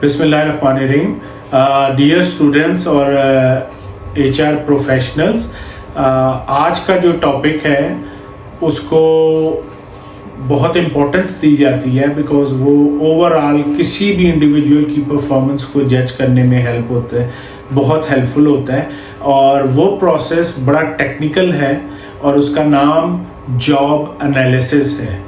बिस्मिल्लाहिर्रहमानिर्रहीम। Dear students और HR professionals, आज का जो टॉपिक है उसको बहुत इम्पोर्टेंस दी जाती है बिकॉज़ वो ओवरऑल किसी भी इंडिविजुअल की परफॉर्मेंस को जज करने में हेल्प होता है, बहुत हेल्पफुल होता है। और वो प्रोसेस बड़ा टेक्निकल है और उसका नाम जॉब एनालिसिस है।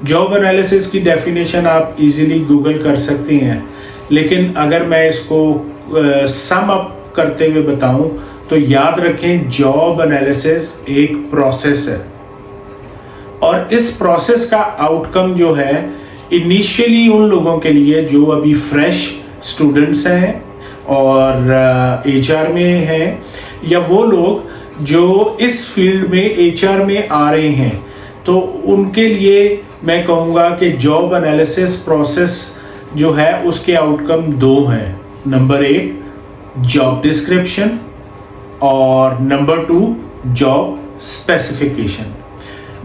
जॉब एनालिसिस की डेफिनेशन आप इजीली गूगल कर सकते हैं, लेकिन अगर मैं इसको सम अप करते हुए बताऊं तो याद रखें, जॉब एनालिसिस एक प्रोसेस है और इस प्रोसेस का आउटकम जो है इनिशियली उन लोगों के लिए जो अभी फ्रेश स्टूडेंट्स हैं और HR में हैं, या वो लोग जो इस फील्ड में HR में आ रहे हैं, तो उनके लिए मैं कहूँगा कि जॉब एनालिसिस प्रोसेस जो है उसके आउटकम दो हैं। नंबर 1 जॉब डिस्क्रिप्शन और number 2 job specification.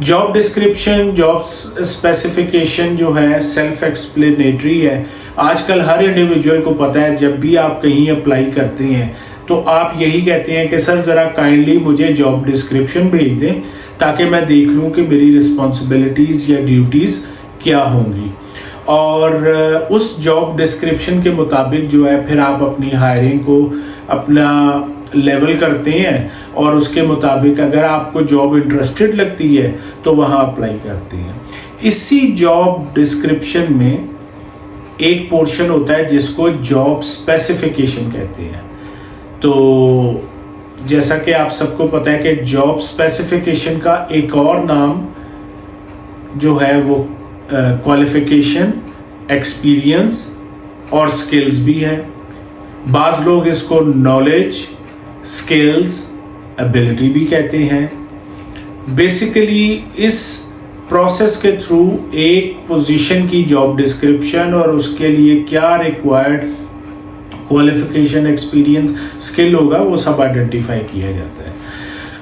Job description, job specification जो है सेल्फ एक्सप्लेनेटरी है। आजकल हर इंडिविजुअल को पता है, जब भी आप कहीं अप्लाई करते हैं तो आप यही कहते हैं कि सर ज़रा काइंडली मुझे जॉब डिस्क्रिप्शन भेज दें ताकि मैं देख लूँ कि मेरी रिस्पॉन्सिबिलिटीज़ या ड्यूटीज़ क्या होंगी। और उस जॉब डिस्क्रिप्शन के मुताबिक जो है फिर आप अपनी हायरिंग को अपना लेवल करते हैं और उसके मुताबिक अगर आपको जॉब इंटरेस्टेड लगती है तो वहाँ अप्लाई करते हैं। इसी जॉब डिस्क्रिप्शन में एक पोर्शन होता है जिसको जॉब स्पेसिफिकेशन कहते हैं। तो जैसा कि आप सबको पता है कि जॉब स्पेसिफिकेशन का एक और नाम जो है वो क्वालिफिकेशन, एक्सपीरियंस और स्किल्स भी है। बाज़ लोग इसको नॉलेज, स्किल्स, एबिलिटी भी कहते हैं। बेसिकली इस प्रोसेस के थ्रू एक पोजीशन की जॉब डिस्क्रिप्शन और उसके लिए क्या रिक्वायर्ड क्वालिफिकेशन, एक्सपीरियंस, स्किल होगा, वो सब आइडेंटिफाई किया जाता है।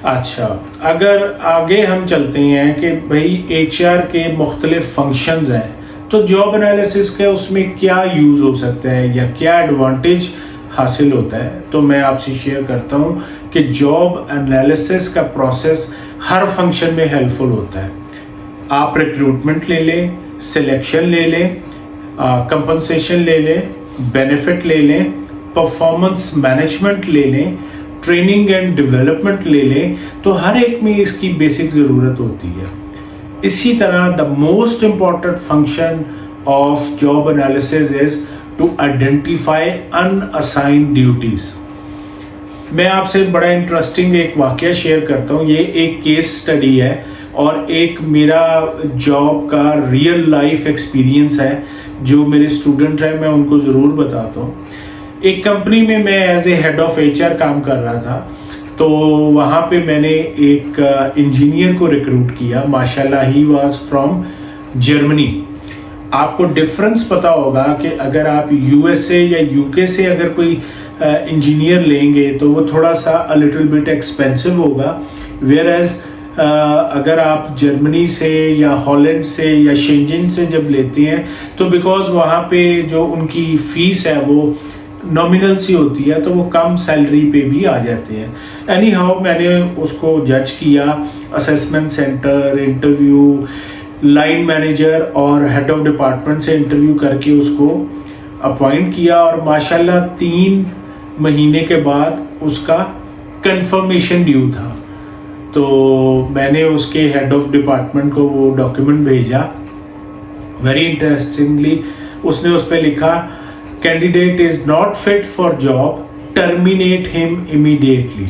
अच्छा, अगर आगे हम चलते हैं कि भाई HR के मुख्तलिफ फंक्शंस हैं, तो जॉब एनालिसिस का उसमें क्या यूज़ हो सकता है या क्या एडवांटेज हासिल होता है, तो मैं आपसे शेयर करता हूँ कि जॉब एनालिसिस का प्रोसेस हर फंक्शन में हेल्पफुल होता है। आप रिक्रूटमेंट ले लें, सिलेक्शन ले लें, कंपनसेशन ले लें, बेनिफिट ले लें, परफॉर्मेंस मैनेजमेंट ले लें, ट्रेनिंग एंड डेवलपमेंट ले लें, तो हर एक में इसकी बेसिक ज़रूरत होती है। इसी तरह the most important function of job analysis is to identify unassigned duties. मैं आपसे बड़ा इंटरेस्टिंग एक वाक़या शेयर करता हूँ। ये एक केस स्टडी है और एक मेरा जॉब का रियल लाइफ एक्सपीरियंस है। जो मेरे स्टूडेंट हैं मैं उनको ज़रूर बताता हूँ। एक कंपनी में मैं as a head of HR काम कर रहा था, तो वहाँ पे मैंने एक इंजीनियर को रिक्रूट किया। माशाल्लाह ही वाज फ्रॉम जर्मनी। आपको डिफरेंस पता होगा कि अगर आप USA या UK से अगर कोई इंजीनियर लेंगे तो वो थोड़ा सा अ लिटिल बिट एक्सपेंसिव होगा, वेयर एज अगर आप जर्मनी से या हॉलैंड से या शेंजन से जब लेते हैं तो बिकॉज वहाँ पे जो उनकी फ़ीस है वो नॉमिनल सी होती है, तो वो कम सैलरी पे भी आ जाते हैं। एनी हाउ मैंने उसको जज किया, assessment centre, interview, line manager और हेड ऑफ डिपार्टमेंट से इंटरव्यू करके उसको अपॉइंट किया और माशाल्लाह 3 महीने के बाद उसका कंफर्मेशन ड्यू था। तो मैंने उसके हेड ऑफ डिपार्टमेंट को वो डॉक्यूमेंट भेजा। वेरी इंटरेस्टिंगली उसने उस पर लिखा, candidate is not fit for job, terminate him immediately.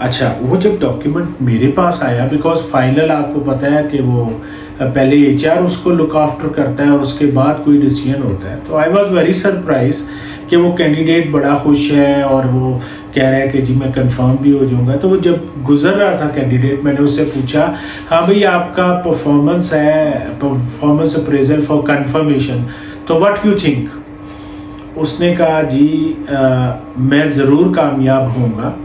अच्छा, वो जब डॉक्यूमेंट मेरे पास आया, बिकॉज फाइनल आपको पता है कि वो पहले HR उसको लुक आफ्टर करता है और उसके बाद कोई डिसीजन होता है, तो आई वॉज वेरी सरप्राइज कि वो कैंडिडेट बड़ा खुश है और वो कह रहा है कि जी मैं कंफर्म भी हो जाऊंगा। तो वो जब गुजर रहा था कैंडिडेट, मैंने उससे पूछा, हाँ भाई आपका परफॉर्मेंस है, परफॉर्मेंस अप्रेजल फॉर कंफर्मेशन, तो व्हाट यू थिंक। उसने कहा जी मैं ज़रूर कामयाब होऊंगा।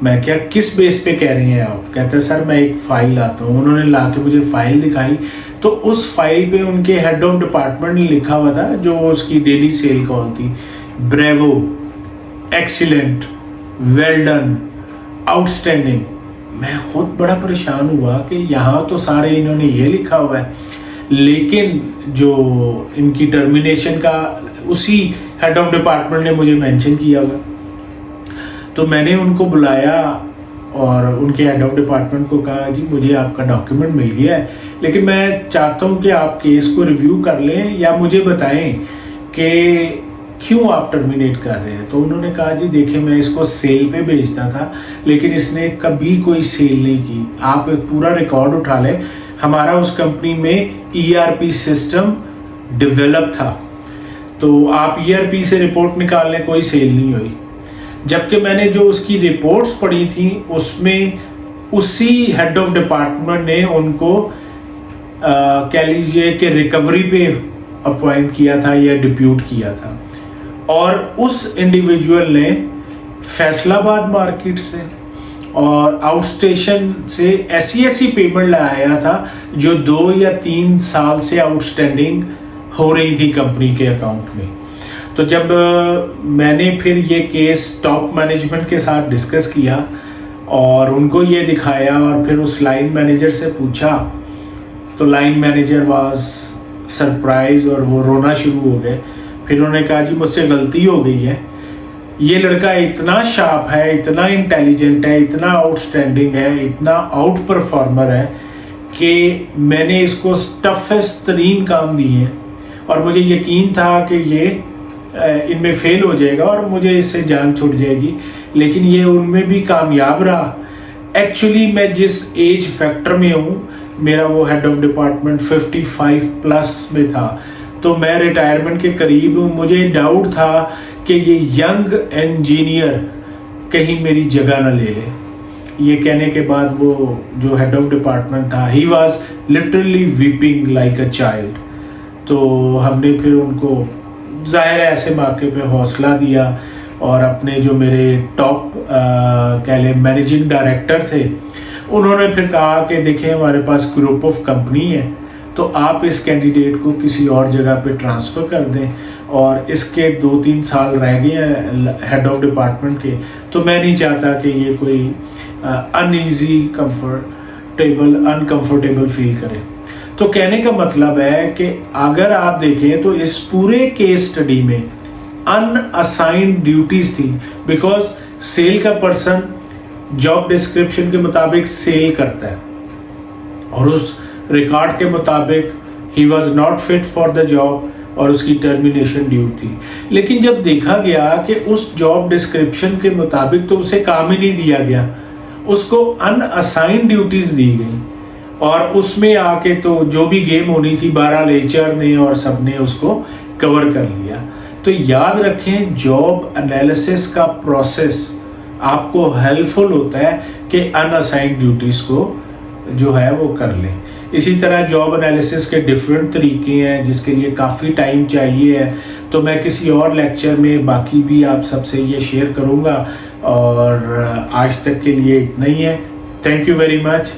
मैं क्या, किस बेस पे कह रही हैं आप? कहते हैं सर मैं एक फ़ाइल लाता हूँ। उन्होंने ला के मुझे फ़ाइल दिखाई तो उस फाइल पे उनके हेड ऑफ डिपार्टमेंट ने लिखा हुआ था, जो उसकी डेली सेल कॉल थी, bravo, excellent, well done, outstanding. मैं खुद बड़ा परेशान हुआ कि यहाँ तो सारे इन्होंने ये लिखा हुआ है, लेकिन जो इनकी टर्मिनेशन का उसी हेड ऑफ डिपार्टमेंट ने मुझे मेंशन किया हुआ। तो मैंने उनको बुलाया और उनके हेड ऑफ डिपार्टमेंट को कहा, जी मुझे आपका डॉक्यूमेंट मिल गया है, लेकिन मैं चाहता हूँ कि आप केस को रिव्यू कर लें या मुझे बताएं कि क्यों आप टर्मिनेट कर रहे हैं। तो उन्होंने कहा, जी देखिए मैं इसको सेल पे भेजता था, लेकिन इसने कभी कोई सेल नहीं की। आप एक पूरा रिकॉर्ड उठा लें, हमारा उस कंपनी में ERP सिस्टम डेवलप था, तो आप ERP से रिपोर्ट निकाल लें, कोई सेल नहीं हुई। जबकि मैंने जो उसकी रिपोर्ट्स पढ़ी थी उसमें उसी हेड ऑफ डिपार्टमेंट ने उनको कह लीजिए कि रिकवरी पे अपॉइंट किया था या डिप्यूट किया था, और उस इंडिविजुअल ने फैसलाबाद मार्केट से और आउट स्टेशन से ऐसी पेमेंट लाया था जो 2 या 3 साल से आउटस्टैंडिंग हो रही थी कंपनी के अकाउंट में। तो जब मैंने फिर ये केस टॉप मैनेजमेंट के साथ डिस्कस किया और उनको ये दिखाया और फिर उस लाइन मैनेजर से पूछा, तो लाइन मैनेजर वाज सरप्राइज और वो रोना शुरू हो गए। फिर उन्होंने कहा, जी मुझसे गलती हो गई है, ये लड़का इतना शार्प है, इतना इंटेलिजेंट है, इतना आउटस्टैंडिंग है, इतना आउट परफॉर्मर है कि मैंने इसको टफेस्ट तरीन काम दिए और मुझे यकीन था कि ये इनमें फेल हो जाएगा और मुझे इससे जान छूट जाएगी, लेकिन ये उनमें भी कामयाब रहा। एक्चुअली मैं जिस एज फैक्टर में हूँ, मेरा वो हेड ऑफ डिपार्टमेंट 55 प्लस में था, तो मैं रिटायरमेंट के करीब हूँ। मुझे डाउट था कि ये यंग इंजीनियर कहीं मेरी जगह ना ले ले। ये कहने के बाद वो जो हेड ऑफ डिपार्टमेंट था, he was literally weeping like a child. तो हमने फिर उनको ज़ाहिर है ऐसे मौके पे हौसला दिया और अपने जो मेरे टॉप कह लें मैनेजिंग डायरेक्टर थे, उन्होंने फिर कहा कि देखिए हमारे पास ग्रुप ऑफ कंपनी है, तो आप इस कैंडिडेट को किसी और जगह पे ट्रांसफ़र कर दें, और इसके 2-3 साल रह गए हैं हेड ऑफ डिपार्टमेंट के, तो मैं नहीं चाहता कि ये कोई अनईजी अनकंफर्टेबल फील करे। तो कहने का मतलब है कि अगर आप देखें तो इस पूरे केस स्टडी में अनअसाइंड ड्यूटीज थी, बिकॉज सेल का पर्सन जॉब डिस्क्रिप्शन के मुताबिक सेल करता है और उस रिकॉर्ड के मुताबिक he was not fit for the job और उसकी टर्मिनेशन ड्यू थी। लेकिन जब देखा गया कि उस जॉब डिस्क्रिप्शन के मुताबिक तो उसे काम ही नहीं दिया गया, उसको अनअसाइंड ड्यूटीज दी गई और उसमें आके तो जो भी गेम होनी थी 12 HR ने और सब ने उसको कवर कर लिया। तो याद रखें, जॉब एनालिसिस का प्रोसेस आपको हेल्पफुल होता है कि अनअसाइंड ड्यूटीज़ को जो है वो कर लें। इसी तरह जॉब एनालिसिस के डिफरेंट तरीके हैं जिसके लिए काफ़ी टाइम चाहिए है, तो मैं किसी और लेक्चर में बाकी भी आप सबसे ये शेयर करूँगा। और आज तक के लिए इतना ही है। Thank you very much.